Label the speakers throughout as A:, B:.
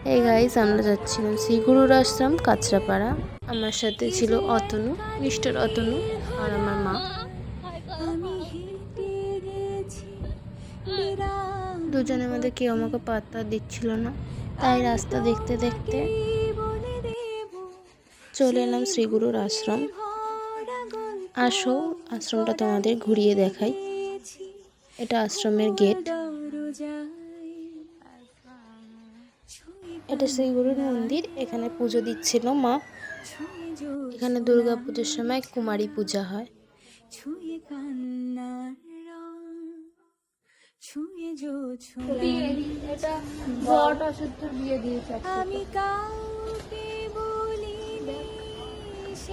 A: এই গাইস, আমরা যাচ্ছিলাম শ্রী গুরুর আশ্রম কাঁচরাপাড়া। আমার সাথে ছিল অতনু, মিস্টার অতনু আর আমার মা। দুজনের মধ্যে কেউ আমাকে পাত্তা দিচ্ছিল না, তাই রাস্তা দেখতে দেখতে চলে এলাম শ্রী গুরুর আশ্রম। আসো, আশ্রমটা তোমাদের ঘুরিয়ে দেখাই। এটা আশ্রমের গেট। এটা শ্রী গুরুর মন্দির। এখানে পুজো দিচ্ছিল মা। এখানে দুর্গা পুজোর সময় কুমারী পূজা হয়।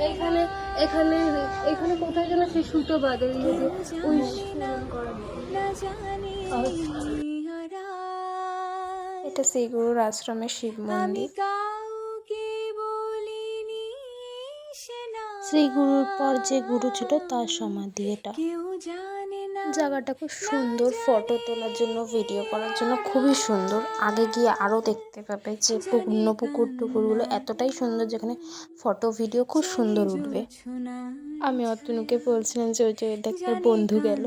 B: এখানে এখানে এখানে কোথায় যেন সে সুতো বাঁধে ওই
A: এটা শ্রী গুরুর আশ্রমের শিব মন্দির। শ্রী গুরুর পর যে গুরু ছিল তার সমাধি এটা। জায়গাটা খুব সুন্দর, ফটো তোলার জন্য, ভিডিও করার জন্য খুবই সুন্দর। আগে গিয়ে আরও দেখতে পাবে যে পুকুর টুকুরগুলো এতটাই সুন্দর, যেখানে ফটো ভিডিও খুব সুন্দর উঠবে। আমি অতনুকে বলছিলাম যে ওই যে দেখতে বন্ধু গেল।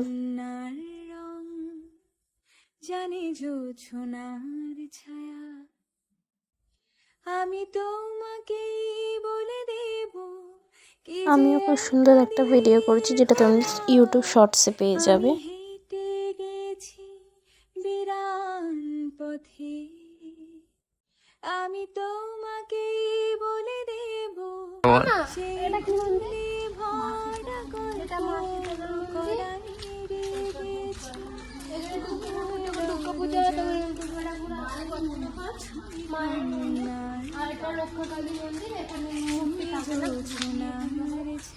C: জানি জোছনার ছায়া, আমি তোমাকে বলে দেব।
A: আমিও খুব সুন্দর একটা ভিডিও করেছি, যেটা তুমি ইউটিউব শর্টসে পেয়ে যাবে।
C: হেঁটে গেছি বিরান পথে, আমি তোমাকে বলে দেব।
B: এটা কি মন্দির?
C: ভরা গল্প
B: দুর্গা পূজা রক্ষাকালী মন্দির। এখানে মূর্তি থাকে না,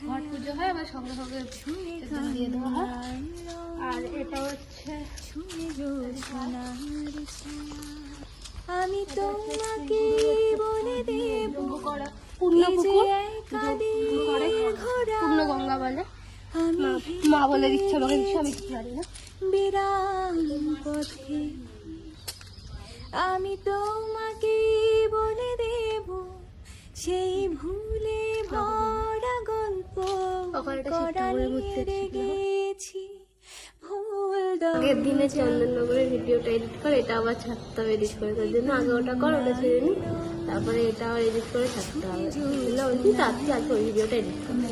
B: ঘট পুজো হয়, আবার সঙ্গে সঙ্গে দিয়ে দেওয়া হয়। আর এটা হচ্ছে
C: আমি তোমাকে বলে দেব।
B: পূর্ণ পুকুর, পূর্ণ গঙ্গা বলে, মা বলে দিচ্ছে আমাকে, দিচ্ছে আমি কিছু জানি না।
C: বিরাম পথে আমি তোমাকে বলে দেব, সেই ভুলে ভরা গল্প গেছি।
B: আগের দিনে চন্দননগরের ভিডিওটা এডিট করে এটা আবার ছাড়তে হবে, এডিট করে, তার জন্য আগে ওটা কর, ওটা ছেড়ে নি, তারপরে এটা আবার এডিট করে ছাড়তে হবে। বলছি তাড়াতাড়ি আজকে ওই ভিডিওটা এডিট করতে।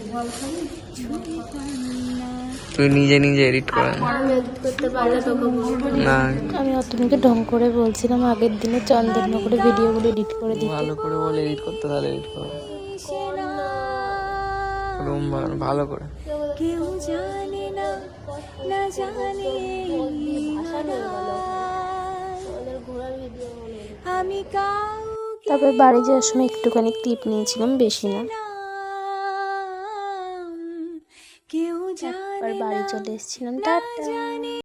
D: তুই নিজে নিজে এডিট করে
B: আমি এডিট করতে পারলে তোকে বলবো
D: না।
A: আমি অতনুকে ঢং করে বলছিলাম আগের দিনে চন্দননগরের ভিডিওগুলো এডিট করে দিতে।
D: ভালো করে বলে এডিট করতে, তাহলে এডিট করো ভালো করে।
C: কেউ জানে না, না জানে আমি কাউকে।
A: তারপর বাড়ি যাওয়ার সময় একটুখানি ক্লিপ নিয়েছিলাম, বেশি না।
C: কেউ
A: আর বাড়ি চলে এসেছিলাম। টাটা।